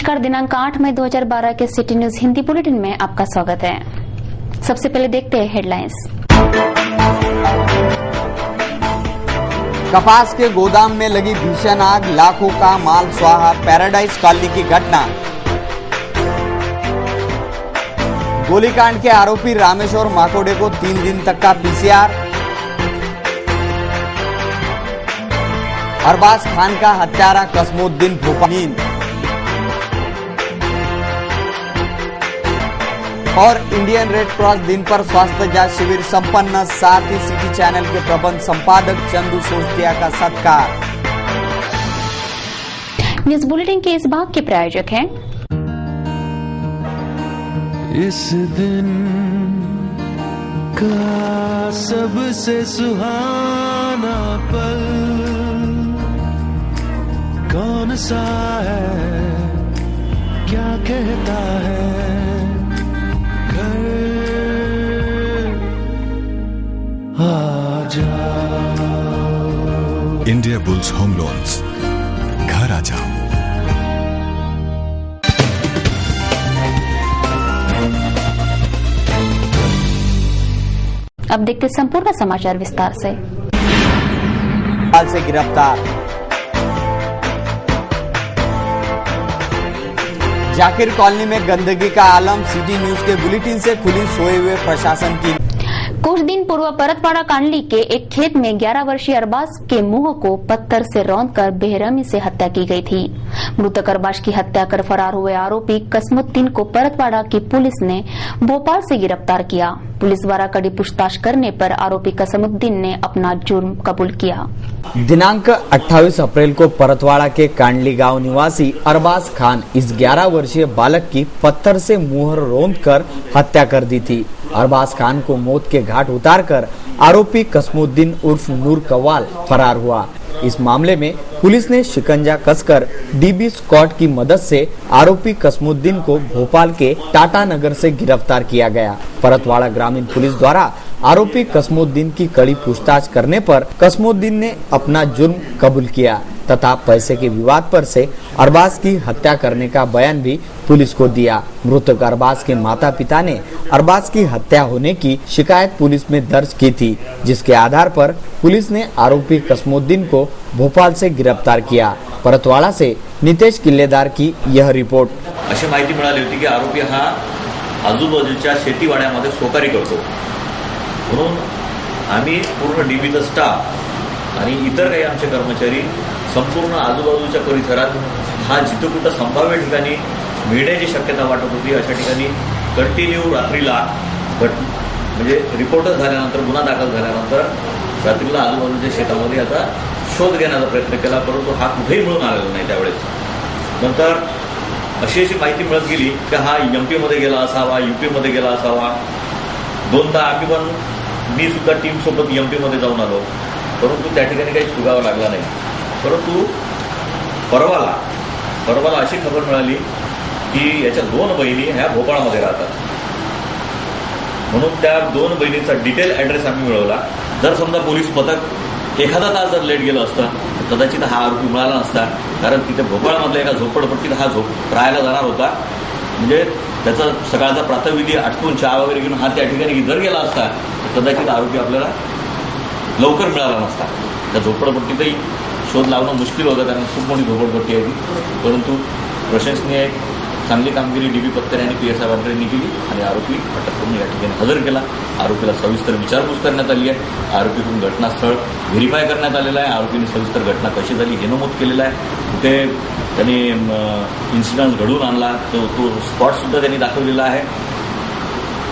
नमस्कार, दिनांक 8 मई 2012 के सिटी न्यूज हिंदी बुलेटिन में आपका स्वागत है। सबसे पहले देखते हैं हेडलाइंस। कपास के गोदाम में लगी भीषण आग, लाखों का माल स्वाहा, पैराडाइज कॉलोनी की घटना। गोलीकांड के आरोपी रामेश्वर माकोडे को 3 दिन तक का पीसीआर। अरबाज खान का हत्यारा कसमुद्दीन भोपाल। और इंडियन रेड क्रॉस दिन पर स्वास्थ्य जांच शिविर संपन्न, साथ ही सिटी चैनल के प्रबंध संपादक चंदू सोस्तिया का सत्कार। न्यूज बुलेटिन के इस भाग के प्रायोजक हैं इस दिन का सबसे सुहाना पल कौन सा है, क्या कहता है इंडिया बुल्स होम लोन्स, घर आ जाओ। अब देखते संपूर्ण समाचार विस्तार से। हाल से गिरफ्तार जाकिर कॉलोनी में गंदगी का आलम, सिटी न्यूज के बुलेटिन से खुली सोए हुए प्रशासन की। कुछ दिन पूर्व परतवाड़ा कांडली के एक खेत में 11 वर्षीय अरबाज के मुंह को पत्थर से रौंदकर बेरहमी से हत्या की गई थी। मृतक अरबाज की हत्या कर फरार हुए आरोपी कसमुद्दीन को परतवाड़ा की पुलिस ने भोपाल से गिरफ्तार किया। पुलिस द्वारा कड़ी पूछताछ करने पर आरोपी कसमुद्दीन ने अपना जुर्म कबूल किया। दिनांक 28 अप्रैल को परतवाड़ा के कांडली गांव निवासी अरबाज खान इस 11 वर्षीय बालक की पत्थर से मुंह रौंदकर हत्या कर दी थी। अरबाज खान को मौत के घाट उतारकर आरोपी कसमुद्दीन उर्फ नूर कव्वाल फरार हुआ। इस मामले में पुलिस ने शिकंजा कसकर डीबी स्क्वाड की मदद से आरोपी कसमुद्दीन को भोपाल के टाटा नगर से गिरफ्तार किया गया। परतवाड़ा ग्रामीण पुलिस द्वारा आरोपी कसमुद्दीन की कड़ी पूछताछ करने पर कसमुद्दीन ने अपना जुर्म कबूल किया तथा पैसे के विवाद पर से अरबाज की हत्या करने का बयान भी पुलिस को दिया। मृतक अरबाज के माता पिता ने अरबाज की हत्या होने की शिकायत पुलिस में दर्ज की थी, जिसके आधार पर पुलिस ने आरोपी कसमुद्दीन को भोपाल से गिरफ्तार किया। परतवाड़ा से नितेश किल्लेदार की यह रिपोर्ट। अशी माहिती मिळाली होती की आरोपी हा आजूबाजूच्या शेतीवाड्यामध्ये सोकारी करतो, म्हणून आम्ही पूर्ण डीबीचा स्टाफ आणि इतर काही आमचे कर्मचारी संपूर्ण आजूबाजूच्या परिसरात हा जिथं कुठं संभाव्य ठिकाणी मिळण्याची शक्यता वाटत होती अशा ठिकाणी कंटिन्यू रात्रीला म्हणजे रिपोर्ट झाल्यानंतर, गुन्हा दाखल झाल्यानंतर रात्रीला आजूबाजूच्या शेतामध्ये याचा शोध घेण्याचा प्रयत्न केला, परंतु हा कुठेही मिळून आलेला नाही। त्यावेळेस नंतर अशी माहिती मिळत गेली की हा एमपी मध्ये गेला असावा, यूपी मध्ये गेला असावा। दोनदा आम्ही पण, मी सुद्धा टीम सोबत एमपी मध्ये जाऊन आलो, परंतु त्या ठिकाणी काही सुगावा लागला नाही। परंतु परवाला अशी खबर मिळाली की याच्या 2 बहिणी ह्या भोपाळमध्ये राहतात, म्हणून त्या 2 बहिणींचा डिटेल ऍड्रेस आम्ही मिळवला। जर समजा पोलीस पथक एखादा तास जर लेट गेलं असतं कदाचित हा आरोपी मिळाला नसता, कारण तिथे भोपाळमधल्या एका झोपडपट्टीत हा राहायला जाणार होता। म्हणजे त्याचा सकाळचा प्रातःविधी आटपून चहा वगैरे घेऊन हा त्या ठिकाणी जर गेला असता तर कदाचित आरोपी आपल्याला लवकर मिळाला नसता। त्या झोपडपट्टीतही शोध लावणं मुश्किल होतं, कारण खूप मोठी झोपडपट्टी आहे ती, परंतु प्रशंसनीय चांगली कामगिरी डीबी पत्तर आणि PSI वांद्रेंनी केली आणि आरोपी अटक करून या ठिकाणी हजर केला। आरोपीला सविस्तर विचारपूस करण्यात आली आहे। आरोपीकडून घटनास्थळ व्हेरीफाय करण्यात आलेलं आहे। आरोपीने सविस्तर घटना कशी झाली हे नमूद केलेलं आहे। कुठे त्यांनी इन्सिडन्स घडवून आणला तो स्पॉट सुद्धा त्यांनी दाखवलेला आहे।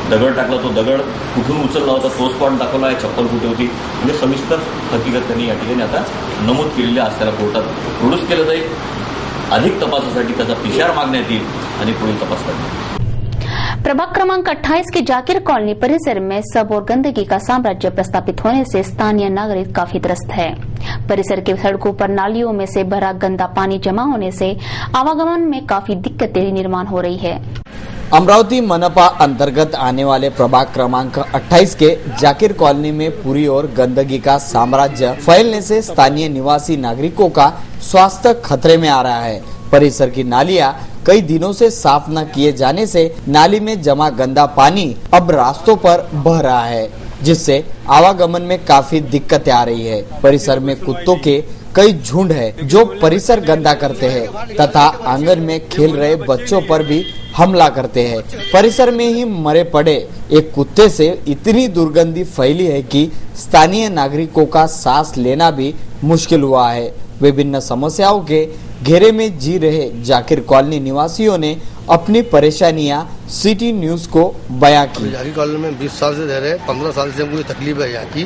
दगड टाकला तो दगड कुठून उचलला होता तो स्पॉट दाखवला आहे। चप्पल कुठे होती, म्हणजे सविस्तर हकीकत त्यांनी या ठिकाणी आता नमूद केलेली आहे। आज त्याला कोर्टात प्रोड्यूस केलं जाईल। अधिक तपासासाठी त्याचा PCR मागण्यात येईल आणि पुढील तपास करण्यात। प्रभाग क्रमांक 28 के जाकिर कॉलोनी परिसर में सब और गंदगी का साम्राज्य प्रस्तापित होने से स्थानीय नागरिक काफी त्रस्त है। परिसर के सड़कों पर नालियों में से भरा गंदा पानी जमा होने से आवागमन में काफी दिक्कतें निर्माण हो रही है। अमरावती मनपा अंतर्गत आने वाले प्रभाग क्रमांक 28 के जाकिर कॉलोनी में पूरी ओर गंदगी का साम्राज्य फैलने से स्थानीय निवासी नागरिकों का स्वास्थ्य खतरे में आ रहा है। परिसर की नालियां कई दिनों से साफ न किए जाने से नाली में जमा गंदा पानी अब रास्तों पर बह रहा है, जिससे आवागमन में काफी दिक्कतें आ रही है। परिसर में कुत्तों के कई झुंड है जो परिसर गंदा करते हैं तथा आंगन में खेल रहे बच्चों पर भी हमला करते हैं। परिसर में ही मरे पड़े एक कुत्ते से इतनी दुर्गंधी फैली है कि स्थानीय नागरिकों का सांस लेना भी मुश्किल हुआ है। विभिन्न समस्याओं के घेरे में जी रहे जाकिर कॉलोनी निवासियों ने अपनी परेशानियां सिटी न्यूज को बयां की। जाकिर कॉलोनी में 20 साल से रह रहे, 15 साल से हमको ये तकलीफ है यहाँ की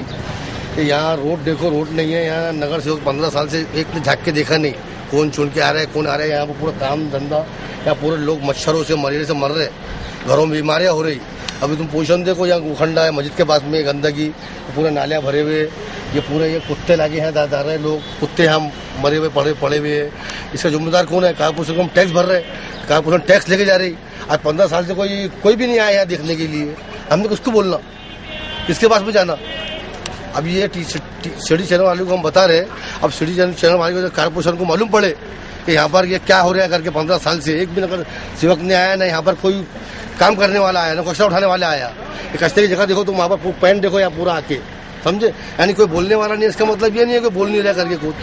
कि यहाँ रोड देखो, रोड नहीं है। यहाँ नगर सेवक 15 साल से एक ने झाँक के देखा नहीं, कौन चुन के आ रहा है, कौन आ रहा है। यहाँ पर पूरा काम धंधा, यहाँ पूरे लोग मच्छरों से मलेरिया से मर रहे, घरों में बीमारियाँ हो रही। अभी तुम पोजीशन देखो, यहाँ गोखंडा है, मस्जिद के पास में गंदगी, पूरे नालियाँ भरे हुए, ये पूरे ये कुत्ते लागे हैं, जा रहे लोग, कुत्ते हम मरे हुए पड़े हुए हैं। इसका जिम्मेदार कौन है? कारपोरेशन को हम टैक्स भर रहे, कारपोरेशन टैक्स लेके जा रही। आज 15 साल से कोई भी नहीं आया यहाँ देखने के लिए। हमने किसको बोलना, किसके पास में जाना? अब ये सिटी चैनल वाले को हम बता रहे, अब सिटी चैनल वाले को कारपोरेशन को मालूम पड़े कि यहाँ पर ये क्या हो रहा है करके। 15 साल से एक भी नगर सेवक ने आया, ना यहाँ पर कोई काम करने वाला आया, ना कचरा उठाने वाला आया। ये कचरे की जगह देखो तुम, वहाँ पर पैंट देखो यहाँ पूरा आके, समझे? यानी कोई बोलने वाला नहीं। इसका मतलब ये नहीं है कि बोल नहीं रहा करके कुछ।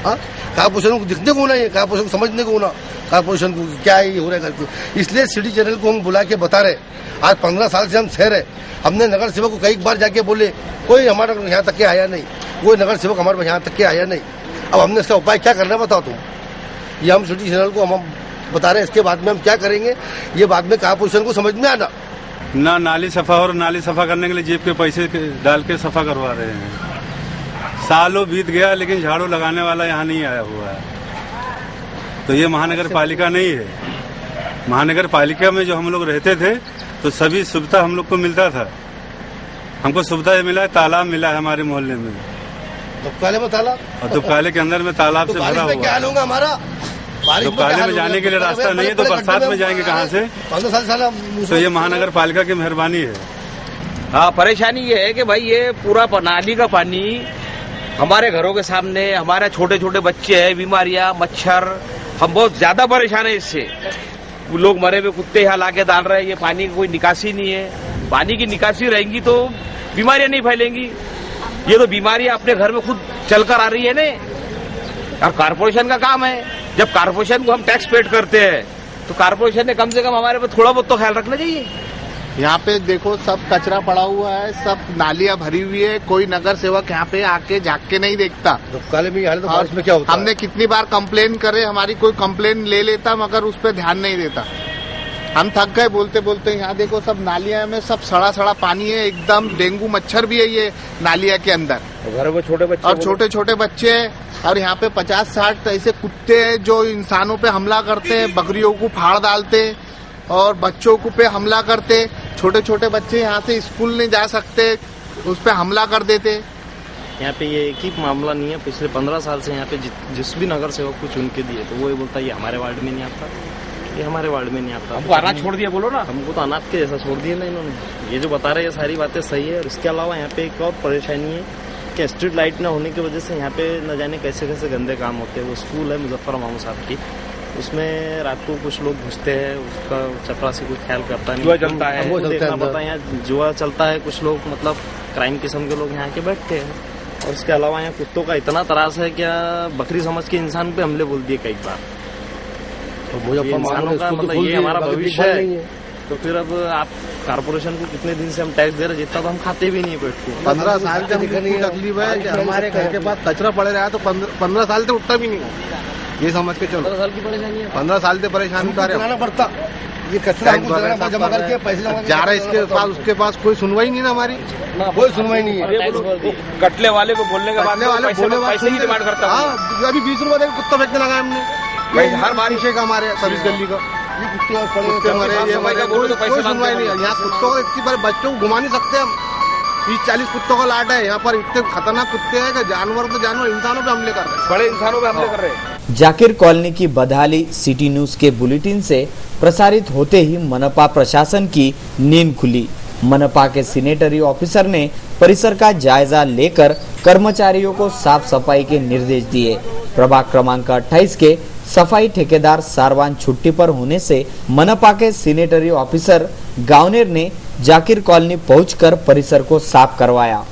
हाँ, कारपोरेशन को दिखने को ना, ये कारपोरेशन को समझने को ना, कारपोरेशन को क्या है ये हो रहा है करके। इसलिए सिटी चैनल को हम बुला के बता रहे, आज 15 साल से हम सह रहे। हमने नगर सेवक को कई बार जाके बोले, कोई हमारा यहाँ तक के आया नहीं, कोई नगर सेवक हमारे यहाँ तक के आया नहीं। अब हमने इसका उपाय क्या करना बताओ तुम। ये हम सिटी चैनल को हम बता रहे हैं, इसके बाद में हम क्या करेंगे ये बाद में कारपोरेशन को समझ में आना। ना नाली सफा, और नाली सफा करने के लिए जेब के पैसे डाल के सफा करवा रहे हैं। सालों बीत गया लेकिन झाड़ू लगाने वाला यहाँ नहीं आया हुआ है। तो ये महानगर पालिका नहीं है। महानगर पालिका में जो हम लोग रहते थे तो सभी सुविधा हम लोग को मिलता था। हमको सुविधा मिला है, तालाब मिला है हमारे मोहल्ले में, दुबकाले में तालाब, और दुबकाले के अंदर में तालाब से भरा हुआ है। क्या हाल होगा हमारा? दुबकाले में जाने के लिए रास्ता नहीं है तो बरसात में जाएंगे कहाँ से? 15 साल तो ये महानगर पालिका की मेहरबानी है। हाँ, परेशानी ये है कि भाई ये पूरा नाली का पानी हमारे घरों के सामने, हमारे छोटे छोटे बच्चे हैं, बीमारियां, मच्छर, हम बहुत ज्यादा परेशान है इससे। लोग मरे हुए कुत्ते यहाँ लाके डाल रहे हैं। ये पानी की कोई निकासी नहीं है। पानी की निकासी रहेंगी तो बीमारियां नहीं फैलेंगी। ये तो बीमारियां अपने घर में खुद चलकर आ रही है ना। और कारपोरेशन का काम है, जब कारपोरेशन को हम टैक्स पेड करते हैं तो कारपोरेशन ने कम से कम हमारे पे थोड़ा बहुत तो ख्याल रखना चाहिए। यहाँ पे देखो सब कचरा पड़ा हुआ है, सब नालियाँ भरी हुई है, कोई नगर सेवक यहाँ पे आके झाँक के नहीं देखता। दुबकाले में हाल तो बारिश में क्या होता है? हमने कितनी बार कंप्लेन करे, हमारी कोई कंप्लेन ले लेता मगर उस पर ध्यान नहीं देता। हम थक गए बोलते बोलते। यहाँ देखो सब नालियाँ में सब सड़ा सड़ा पानी है, एकदम डेंगू मच्छर भी है ये नालियाँ के अंदर। घर में छोटे बच्चे और छोटे छोटे बच्चे हैं, और यहाँ पे 50-60 ऐसे कुत्ते हैं जो इंसानों पे हमला करते हैं, बकरियों को फाड़ डालते और बच्चों को पे हमला करते। छोटे छोटे बच्चे यहाँ से स्कूल नहीं जा सकते, उस पे हमला कर देते। यहाँ पे ये एक ही मामला नहीं है, पिछले 15 साल से यहाँ पे जिस भी नगर सेवक को चुन के दिए तो वो ये बोलता है ये हमारे वार्ड में नहीं आता, ये हमारे वार्ड में नहीं आता। हमको अनाज छोड़ दिया, बोलो ना। हमको तो अनाज के जैसा छोड़ दिया ना इन्होंने। ये जो बता रहे हैं सारी बातें सही है। और इसके अलावा यहाँ पे एक और परेशानी है कि स्ट्रीट लाइट न होने की वजह से यहाँ पे न जाने कैसे कैसे गंदे काम होते हैं। वो स्कूल है मुजफ्फर मामू साहब की, उसमें रात को कुछ लोग घुसते हैं, उसका चपरासी कोई ख्याल करता नहीं। जुआ चलता है, हमको देखना पड़ता है। यहाँ जुआ चलता है, कुछ लोग मतलब क्राइम किस्म के लोग यहाँ के बैठते हैं। और इसके अलावा यहाँ कुत्तों का इतना त्रास है, क्या बकरी समझ के इंसान पे हमले बोल दिए कई बार। इंसानों का मतलब ये हमारा भविष्य है। तो फिर अब आप कारपोरेशन को कितने दिन से हम टैक्स दे रहे हैं, जितना तो हम खाते भी नहीं है पेट को। 15 साल से तकलीफ है कि हमारे घर के पास कचरा पड़े रहा है, तो 15 साल से उठता भी नहीं। ये समझ के चलो 15 साल की परेशानी है। 15 साल से परेशान उठा रहे पड़ता। ये कचरा जमा करके पैसे जा रहा है इसके पास, उसके पास कोई सुनवाई नहीं ना हमारी, कोई सुनवाई नहीं है। कटले वाले को बोलने के बाद पैसे की डिमांड करता है। अभी 20 रुपए देकर कुत्ता फेंकने लगा हमने। हर बारिश का हमारे सर्विस गली का कुत्ते मरे, ये हमारे कोई सुनवाई नहीं है। यहाँ कुत्तों को इतनी बार बच्चों को घुमा नहीं सकते हम। 30-40 कुत्तों का लाट है यहाँ पर। इतने खतरनाक कुत्ते हैं कि जानवर तो जानवर इंसानों पे हमले कर रहे हैं, बड़े इंसानों पे हमले कर रहे हैं। जाकिर कॉलोनी की बदहाली सिटी न्यूज के बुलेटिन से प्रसारित होते ही मनपा प्रशासन की नींद खुली। मनपा के सैनिटरी ऑफिसर ने परिसर का जायजा लेकर कर्मचारियों को साफ सफाई के निर्देश दिए। प्रभाग क्रमांक 28 के सफाई ठेकेदार सारवान छुट्टी पर होने से मनपा के सैनिटरी ऑफिसर गावनेर ने जाकिर कॉलोनी पहुंचकर परिसर को साफ करवाया।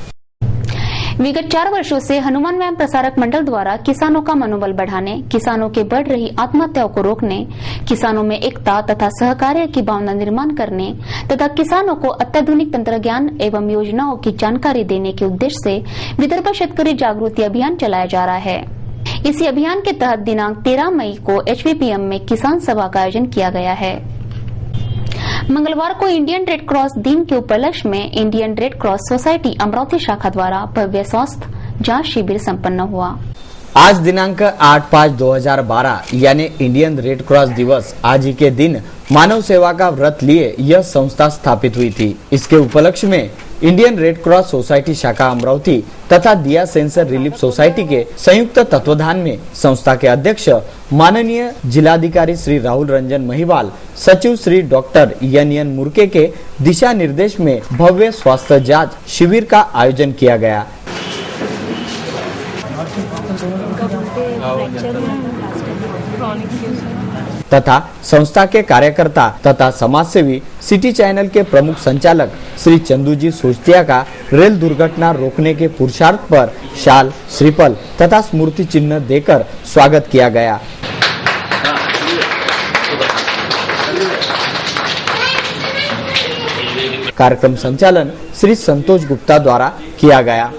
विगत 4 वर्षों से हनुमान व्यायाम प्रसारक मंडल द्वारा किसानों का मनोबल बढ़ाने, किसानों के बढ़ रही आत्महत्याओं को रोकने, किसानों में एकता तथा सहकार्य की भावना निर्माण करने तथा किसानों को अत्याधुनिक तंत्रज्ञान एवं योजनाओं की जानकारी देने के उद्देश्य से विदर्भ शेतकरी जागृति अभियान चलाया जा रहा है। इसी अभियान के तहत दिनांक 13 मई को HVPM में किसान सभा का आयोजन किया गया है। मंगलवार को इंडियन रेड क्रॉस दिन के उपलक्ष्य में Indian red cross society Amravati शाखा द्वारा भव्य स्वास्थ्य जांच शिविर संपन्न हुआ। आज दिनांक 8/5/2012 यानी इंडियन रेड क्रॉस दिवस आज ही के दिन मानव सेवा का व्रत लिए यह संस्था स्थापित हुई थी। इसके उपलक्ष्य में इंडियन रेड क्रॉस सोसाइटी शाखा अमरावती तथा दिया सेंसर रिलीफ सोसाइटी के संयुक्त तत्वाधान में संस्था के अध्यक्ष माननीय जिलाधिकारी श्री राहुल रंजन महिवाल, सचिव श्री डॉक्टर एन मुर्के के दिशा निर्देश में भव्य स्वास्थ्य जांच शिविर का आयोजन किया गया तथा संस्था के कार्यकर्ता तथा समाजसेवी सिटी चैनल के प्रमुख संचालक श्री चंदूजी सोचतिया का रेल दुर्घटना रोकने के पुरुषार्थ पर शाल, श्रीफल तथा स्मृति चिन्ह देकर स्वागत किया गया। कार्यक्रम संचालन श्री संतोष गुप्ता द्वारा किया गया।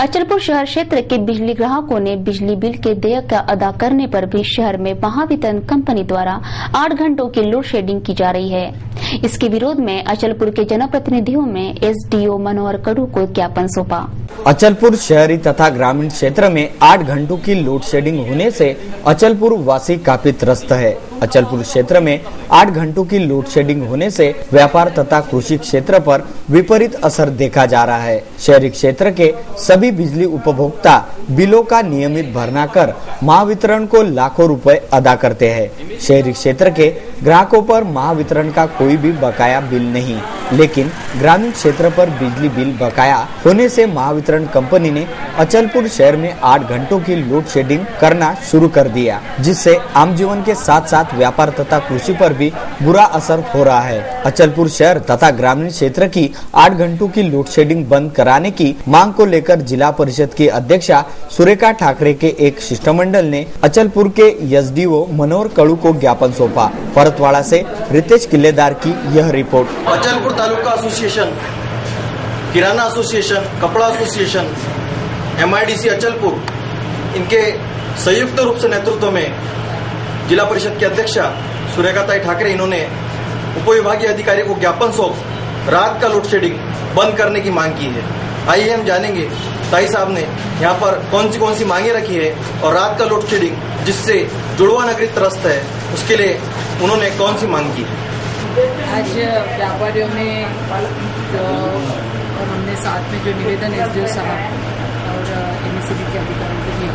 अचलपुर शहर क्षेत्र के बिजली ग्राहकों ने बिजली बिल के देयक का अदा करने पर भी शहर में महावितरण कंपनी द्वारा 8 घंटों की लोड शेडिंग की जा रही है। इसके विरोध में अचलपुर के जनप्रतिनिधियों में SDO मनोहर कडू को ज्ञापन सौंपा। अचलपुर शहरी तथा ग्रामीण क्षेत्र में 8 घंटों की लोड शेडिंग होने से अचलपुर वासी काफी त्रस्त है। अचलपुर क्षेत्र में 8 घंटों की लोड शेडिंग होने से व्यापार तथा कृषि क्षेत्र पर विपरीत असर देखा जा रहा है। शहरी क्षेत्र के सभी बिजली उपभोक्ता बिलों का नियमित भरना कर महावितरण को लाखों रुपए अदा करते हैं। शहरी क्षेत्र के ग्राहकों पर महावितरण का कोई भी बकाया बिल नहीं, लेकिन ग्रामीण क्षेत्र पर बिजली बिल बकाया होने से महावितरण कंपनी ने अचलपुर शहर में 8 घंटों की लोड शेडिंग करना शुरू कर दिया, जिससे आम जीवन के साथ साथ व्यापार तथा कृषि पर भी बुरा असर हो रहा है। अचलपुर शहर तथा ग्रामीण क्षेत्र की 8 घंटों की लोड शेडिंग बंद कराने की मांग को लेकर जिला परिषद की अध्यक्षा सुरेखा ठाकरे के एक शिष्टमंडल ने अचलपुर के SDO मनोहर कडू को ज्ञापन सौंपा। परतवाड़ा से रितेश किल्लेदार की यह रिपोर्ट। अचलपुर तालुका एसोसिएशन, किराना एसोसिएशन, कपड़ा एसोसिएशन, MIDC अचलपुर, इनके संयुक्त रूप से नेतृत्व में जिला परिषद की अध्यक्षा सुरेखा ठाकरे इन्होंने उपविभागीय अधिकारी को ज्ञापन सौंप रात का लोड शेडिंग बंद करने की मांग की है। आइए हम जानेंगे ताई साहब ने यहाँ पर कौन सी मांगे रखी है और रात का लोड शेडिंग जिससे जुड़वा नगरी त्रस्त है उसके लिए उन्होंने कौन सी मांग की है। आज व्यापारियों ने और हमने साथ में जो निवेदन SDO साहब और MSCB के अधिकारियों को दिया,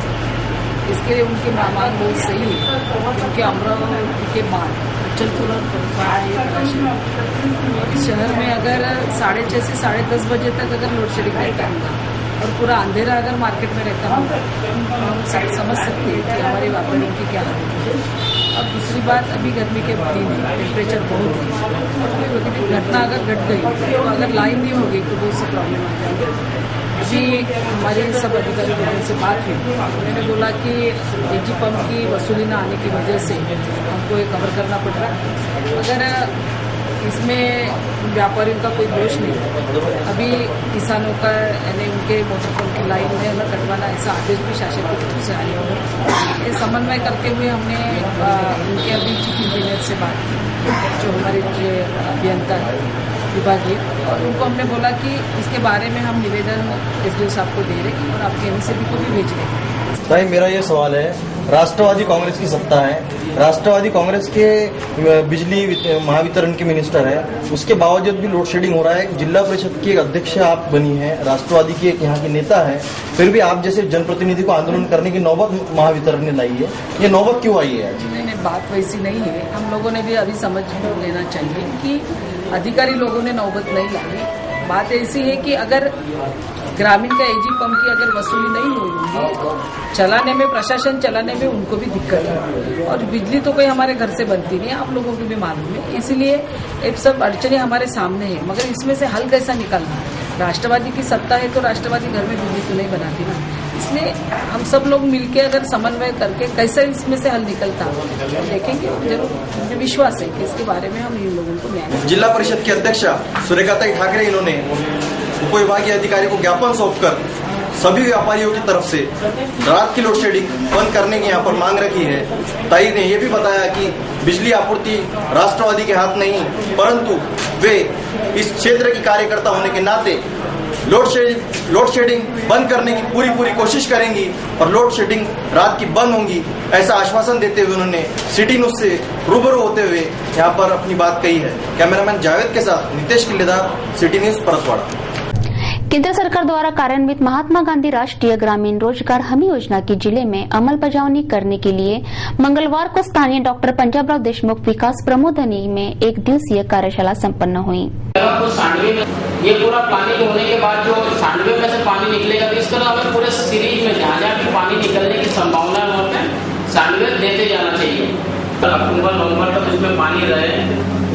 इसके लिए उनकी मांग बहुत सही है, क्योंकि अमरावती के बाद अचलपुर और इस शहर में अगर 6:30 से 10:30 बजे तक अगर लोड शेडिंग रहता होगा और पूरा अंधेरा अगर मार्केट में रहता होगा तो हम सब समझ सकते हैं कि हमारे व्यापारियों की क्या हालत है। और दूसरी बात, अभी गर्मी के दिन है, टेम्परेचर बहुत है, तो घटना अगर घट गई तो अगर लाइन नहीं होगी तो बहुत सी प्रॉब्लम आ जाएगी। अभी हमारे सब अधिकारियों से बात हुई, उन्होंने बोला कि AG पंप की वसूली न आने की वजह से हमको ये कवर करना पड़ रहा है। अगर इसमें व्यापारियों का कोई दोष नहीं, अभी किसानों का यानी उनके मोटर पंप की लाइन में न कटवाना, ऐसा आदेश भी शासन की तरफ से आया हुआ। ये समन्वय करते हुए हमने उनके अभी चीफ इंजीनियर से बात की, जो हमारे अभियंता है विभागीय, और उनको हमने बोला कि इसके बारे में हम निवेदन SDO साहब को दे रहे हैं और आपके MSCB को भी भेज रहे हैं। भाई मेरा ये सवाल है, राष्ट्रवादी कांग्रेस की सत्ता है, राष्ट्रवादी कांग्रेस के बिजली महावितरण के मिनिस्टर है, उसके बावजूद भी लोड शेडिंग हो रहा है। जिला परिषद की एक अध्यक्ष आप बनी है, राष्ट्रवादी की एक यहाँ की नेता है, फिर भी आप जैसे जनप्रतिनिधि को आंदोलन करने की नौबत महावितरण ने लाई है। ये नौबत क्यों आई है? नहीं, बात वैसी नहीं है। हम लोगों ने भी अभी समझ लेना चाहिए कि अधिकारी लोगों ने नौबत नहीं लाई। बात ऐसी है कि अगर ग्रामीण का एजी पंप की अगर वसूली नहीं होगी तो चलाने में, प्रशासन चलाने में उनको भी दिक्कत है। और बिजली तो कोई हमारे घर से बनती नहीं, आप लोगों को भी मालूम है। इसलिए एक सब अड़चने हमारे सामने है, मगर इसमें से हल कैसा निकलना? राष्ट्रवादी की सत्ता है तो राष्ट्रवादी घर में बिजली तो नहीं बनाती ना। इसलिए हम सब लोग मिलके अगर समन्वय करके कैसे इसमें से हल निकलता देखेंगे, जरूर मुझे विश्वास है कि इसके बारे में हम इन लोगों को न्याय। जिला परिषद की अध्यक्षा सुरेखाताई ठाकरे इन्होंने उपविभागीय अधिकारी को ज्ञापन सौंपकर सभी व्यापारियों की तरफ से रात की लोड शेडिंग बंद करने की यहाँ पर मांग रखी है। ताई ने यह भी बताया कि बिजली आपूर्ति राष्ट्रवादी के हाथ नहीं, परंतु वे इस क्षेत्र की कार्यकर्ता होने के नाते लोड शेडिंग बंद करने की पूरी कोशिश करेंगी और लोड शेडिंग रात की बंद होंगी, ऐसा आश्वासन देते हुए उन्होंने सिटी न्यूज से रूबरू होते हुए यहाँ पर अपनी बात कही है। कैमरामैन जावेद के साथ नितेश किल्लेदार, सिटी न्यूज, परतवाड़ा। केंद्र सरकार द्वारा कार्यान्वित महात्मा गांधी राष्ट्रीय ग्रामीण रोजगार हमी योजना की जिले में अमलबजावनी करने के लिए मंगलवार को स्थानीय डॉक्टर पंजाबराव देशमुख विकास प्रबोधिनी में एक दिवसीय कार्यशाला संपन्न हुई। ये पूरा पानी होने के बाद जो सांडवे में से पानी निकलेगा, तो इस तरह हमें पूरे सीरीज में जहाँ जहाँ भी पानी निकलने की संभावना है वहाँ पे सांडवे देते जाना चाहिए। अक्टूबर नवंबर तक उसमें पानी रहे,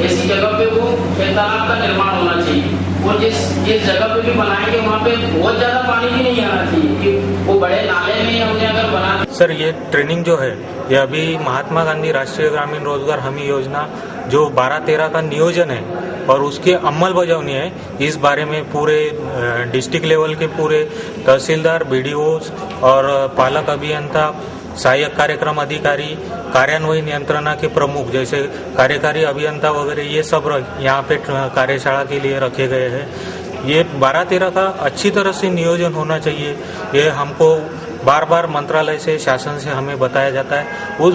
ऐसी जगह पे वो तालाब का निर्माण होना चाहिए। वो जिस जगह पे भी बनाएंगे वहाँ पे बहुत ज्यादा पानी भी नहीं आना चाहिए कि वो बड़े नाले में हमने अगर बना। सर, ये ट्रेनिंग जो है ये अभी महात्मा गांधी राष्ट्रीय ग्रामीण रोजगार हमी योजना जो 12-13 का नियोजन है और उसके अमलबजावनी है, इस बारे में पूरे डिस्ट्रिक्ट लेवल के पूरे तहसीलदार, बीडीओ और पालक अभियंता, सहायक कार्यक्रम अधिकारी, कार्यान्वयन यंत्रणा के प्रमुख जैसे कार्यकारी अभियंता वगैरह, ये सब यहाँ पे कार्यशाला के लिए रखे गए हैं। ये 12-13 का अच्छी तरह से नियोजन होना चाहिए, ये हमको बार बार मंत्रालय से, शासन से हमें बताया जाता है। उस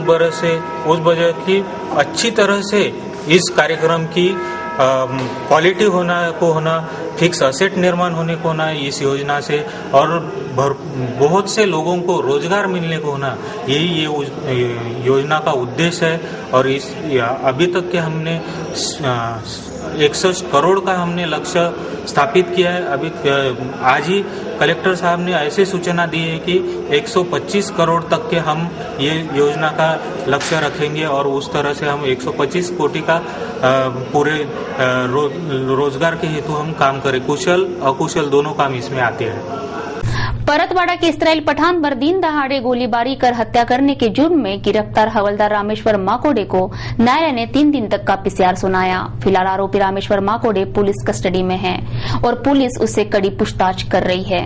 वजह की अच्छी तरह से इस कार्यक्रम की क्वालिटी होना, फिक्स असेट निर्माण होने को होना इस योजना से, और बहुत से लोगों को रोजगार मिलने को होना, यही ये योजना का उद्देश्य है। और इस अभी तक के हमने 61 करोड़ का हमने लक्ष्य स्थापित किया है। अभी आज ही कलेक्टर साहब ने ऐसे सूचना दी है कि 125 करोड़ तक के हम ये योजना का लक्ष्य रखेंगे और उस तरह से हम 125 कोटि का पूरे रोजगार के हेतु हम काम करें। कुशल अकुशल दोनों काम इसमें आते हैं। परतवाड़ा के इसराइल पठान पर दिन दहाड़े गोलीबारी कर हत्या करने के जुर्म में गिरफ्तार हवलदार रामेश्वर माकोडे को न्यायालय ने 3 दिन तक का पीसीआर सुनाया। फिलहाल आरोपी रामेश्वर माकोडे पुलिस कस्टडी में है और पुलिस उससे कड़ी पूछताछ कर रही है।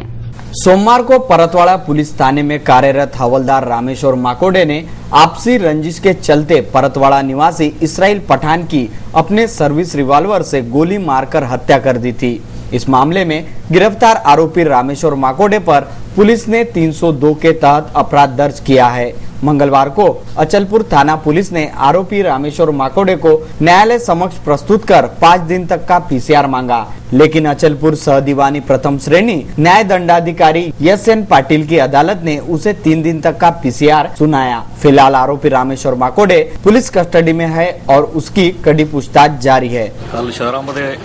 सोमवार को परतवाड़ा पुलिस थाने में कार्यरत हवलदार रामेश्वर माकोडे ने आपसी रंजिश के चलते परतवाड़ा निवासी इसराइल पठान की अपने सर्विस रिवॉल्वर से गोली मारकर हत्या कर दी थी। इस मामले में गिरफ्तार आरोपी रामेश्वर माकोडे पर पुलिस ने 302 के तहत अपराध दर्ज किया है। मंगलवार को अचलपुर थाना पुलिस ने आरोपी रामेश्वर माकोडे को न्यायालय समक्ष प्रस्तुत कर 5 दिन तक का पीसीआर मांगा, लेकिन अचलपुर सहदीवानी प्रथम श्रेणी न्याय दंडाधिकारी SN पाटिल की अदालत ने उसे 3 दिन तक का पीसीआर सुनाया। फिलहाल आरोपी रामेश्वर माकोडे पुलिस कस्टडी में है और उसकी कड़ी पूछताछ जारी है। काल शहरामध्ये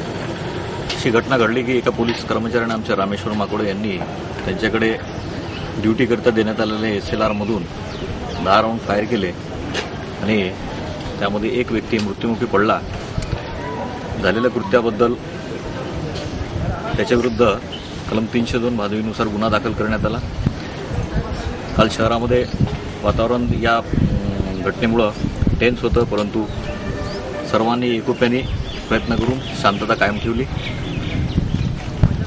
अशी घटना घडली की एका पोलीस कर्मचाऱ्याने आमच्या रामेश्वर माकोडे यांनी त्यांच्याकडे ड्युटी करता देण्यात आलेल्या SLR मधून 10 राऊंड फायर केले आणि त्यामध्ये एक व्यक्ती मृत्युमुखी पडला। झालेल्या कृत्याबद्दल त्याच्याविरुद्ध कलम 302 भादवीनुसार गुन्हा दाखल करण्यात आला। काल शहरामध्ये वातावरण या घटनेमुळे टेन्स होतं, परंतु सर्वांनी एकोप्याने प्रयत्न करून शांतता कायम ठेवली।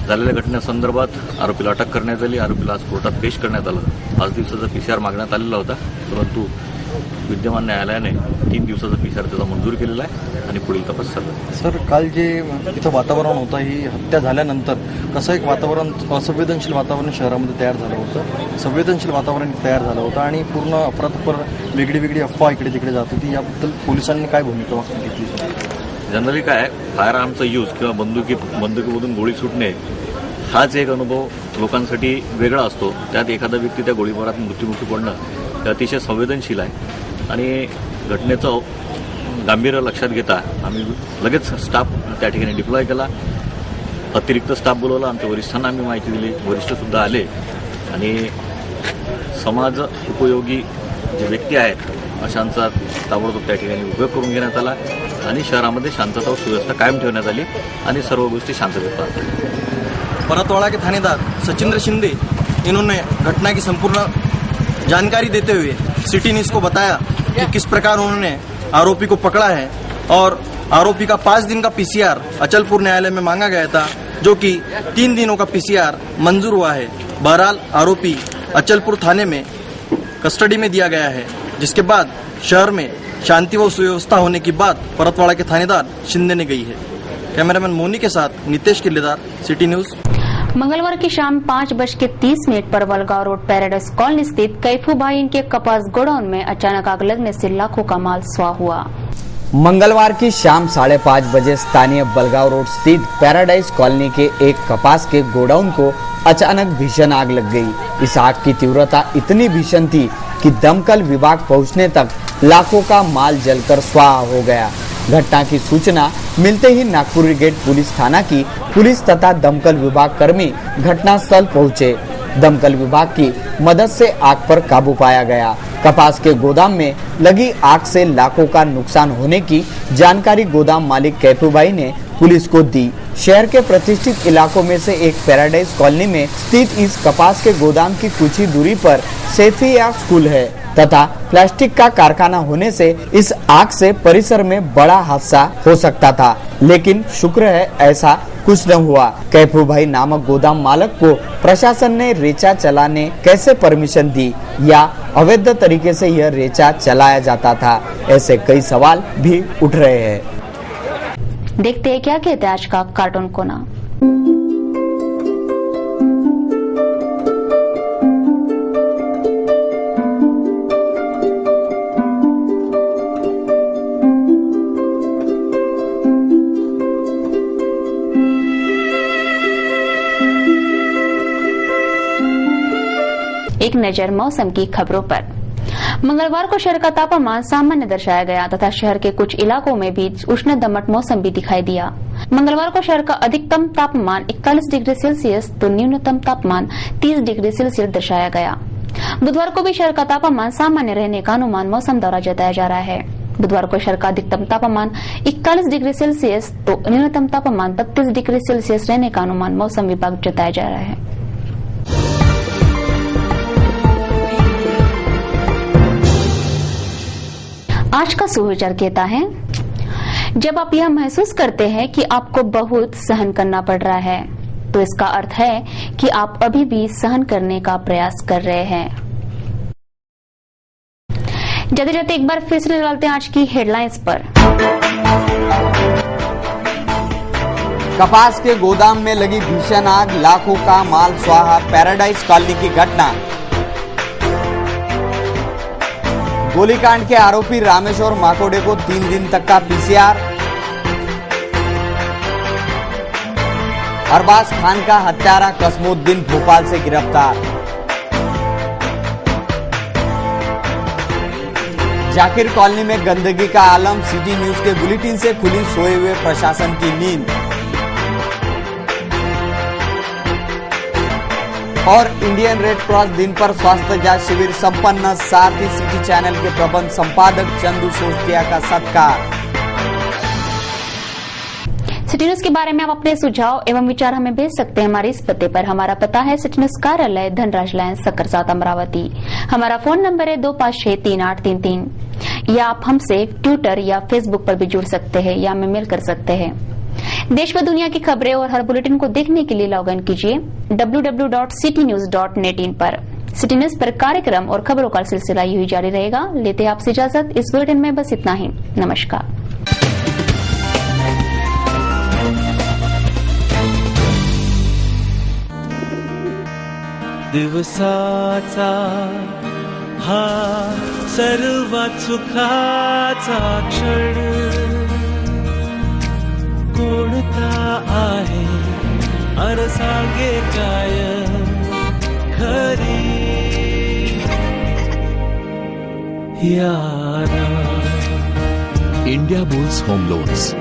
झालेल्या घटनेसंदर्भात आरोपीला अटक करण्यात आली। आरोपीला आज कोर्टात पेश करण्यात आलं। 5 दिवसाचा पीसीआर मागण्यात आलेला होता, परंतु विद्यमान न्यायालयाने 3 दिवसाचा पीसीआर त्याचा मंजूर केलेला आहे आणि पुढील तपास चालू आहे। सर, काल जे इथं वातावरण होतं, ही हत्या झाल्यानंतर कसं एक वातावरण, असंवेदनशील वातावरण शहरामध्ये तयार झालं होतं, संवेदनशील वातावरण तयार झालं होतं आणि पूर्ण अफरातफर वेगळी अफवा इकडे तिकडे जात होती। याबद्दल पोलिसांनी काय भूमिका घेतली? जनरली काय फायर आर्मचा यूज किंवा बंदुकीमधून गोळी सुटणे हाच एक अनुभव लोकांसाठी वेगळा असतो। त्यात एखादा व्यक्ती त्या गोळीबारात मृत्युमुखी पडणं हे अतिशय संवेदनशील आहे आणि घटनेचं गांभीर्य लक्षात घेता आम्ही लगेच स्टाफ त्या ठिकाणी डिप्लॉय केला। अतिरिक्त स्टाफ बोलवला, आमच्या वरिष्ठांना आम्ही माहिती दिली, वरिष्ठ सुद्धा आले आणि समाज उपयोगी जे व्यक्ती आहेत अशांचा ताबडतोब त्या ठिकाणी उपयोग करून घेण्यात आला आणि शहरामध्ये शांतता व सुव्यवस्था कायम ठेवण्यात आली आणि सर्व गोष्टी शांततेत पार पडल्या। परतवाड़ा के थानेदार सचिंद्र शिंदे इन्होंने घटना की संपूर्ण जानकारी देते हुए सिटी न्यूज़ को बताया कि किस प्रकार उन्होंने आरोपी को पकड़ा है और आरोपी का 5 दिन का पीसीआर अचलपुर न्यायालय में मांगा गया था, जो कि 3 दिनों का पीसीआर मंजूर हुआ है। बहरहाल आरोपी अचलपुर थाने में कस्टडी में दिया गया है, जिसके बाद शहर में शांति व सुव्यवस्था होने की बात परतवाड़ा के थानेदार शिंदे ने कही है। कैमरामैन मोनी के साथ नितेश किल्लेदार, सिटी न्यूज़। मंगलवार की शाम 5:30 पर वलगांव रोड पैराडाइज कॉलोनी स्थित कैफू भाई इनके कपास गोडाउन में अचानक आग लगने से लाखों का माल स्वाह हुआ। मंगलवार की शाम 5:30 बजे स्थानीय बलगांव रोड स्थित पैराडाइज कॉलोनी के एक कपास के गोडाउन को अचानक भीषण आग लग गई। इस आग की तीव्रता इतनी भीषण थी कि दमकल विभाग पहुंचने तक लाखों का माल जलकर स्वाह हो गया। घटना की सूचना मिलते ही नागपुर ब्रिगेड पुलिस थाना की पुलिस तथा दमकल विभाग कर्मी घटनास्थल पहुंचे। दमकल विभाग की मदद से आग पर काबू पाया गया। कपास के गोदाम में लगी आग से लाखों का नुकसान होने की जानकारी गोदाम मालिक कैफू भाई ने पुलिस को दी। शहर के प्रतिष्ठित इलाकों में से एक पैराडाइज कॉलोनी में स्थित इस कपास के गोदाम की कुछ ही दूरी पर सैफिया स्कूल है तथा प्लास्टिक का कारखाना होने से इस आग से परिसर में बड़ा हादसा हो सकता था, लेकिन शुक्र है ऐसा कुछ न हुआ। कैफू भाई नामक गोदाम मालक को प्रशासन ने रेचा चलाने कैसे परमिशन दी या अवैध तरीके से यह रेचा चलाया जाता था, ऐसे कई सवाल भी उठ रहे हैं। देखते हैं क्या कहते हैं आज का कार्टून कोना। एक नजर मौसम की खबरों पर। मंगलवार को शहर का तापमान सामान्य दर्शाया गया तथा शहर के कुछ इलाकों में भी उष्ण दमट मौसम भी दिखाई दिया। मंगलवार को शहर का अधिकतम तापमान 41 डिग्री सेल्सियस तो न्यूनतम तापमान 30 डिग्री सेल्सियस दर्शाया गया। बुधवार को भी शहर का तापमान सामान्य रहने का अनुमान मौसम द्वारा जताया जा रहा है। बुधवार को शहर का अधिकतम तापमान 41 डिग्री सेल्सियस तो न्यूनतम तापमान 32 डिग्री सेल्सियस रहने का अनुमान मौसम विभाग जताया जा रहा है। आज का सुविचार कहता है, जब आप यह महसूस करते हैं कि आपको बहुत सहन करना पड़ रहा है, तो इसका अर्थ है कि आप अभी भी सहन करने का प्रयास कर रहे हैं। जाते जाते एक बार फिर से डालते हैं आज की हेडलाइंस पर। कपास के गोदाम में लगी भीषण आग, लाखों का माल स्वाहा। पैराडाइज कॉलोनी की घटना। गोलीकांड के आरोपी रामेश्वर माकोडे को 3 दिन तक का पीसीआर। अरबाज खान का हत्यारा कसमुद्दीन भोपाल से गिरफ्तार। जाकिर कॉलोनी में गंदगी का आलम, सिटी न्यूज के बुलेटिन से खुली सोए हुए प्रशासन की नींद। और इंडियन रेड क्रॉस दिन पर स्वास्थ्य जांच शिविर संपन्न। साथ ही सिटी चैनल के प्रबंध संपादक चंदू सोस्तिया का सत्कार। सिटी न्यूज के बारे में आप अपने सुझाव एवं विचार हमें भेज सकते हैं हमारे इस पते पर। हमारा पता है सिटी न्यूज कार्यालय, धनराज लाइन, सक्करसात, अमरावती। हमारा फोन नंबर है 25638333। या आप हमसे ट्विटर या फेसबुक पर भी जुड़ सकते हैं या हमें मेल कर सकते हैं। देश व दुनिया की खबरें और हर बुलेटिन को देखने के लिए लॉग इन कीजिए www.citynews.net इन पर। सिटी न्यूज पर कार्यक्रम और खबरों का सिलसिला यूं ही जारी रहेगा। लेते हैं आपसे इजाजत। इस बुलेटिन में बस इतना ही। नमस्कार। दिवसाचा हा सर्वात सुखाचा क्षण कोणता आहे अर सांगे काय खरी यारा। India bulls home loans,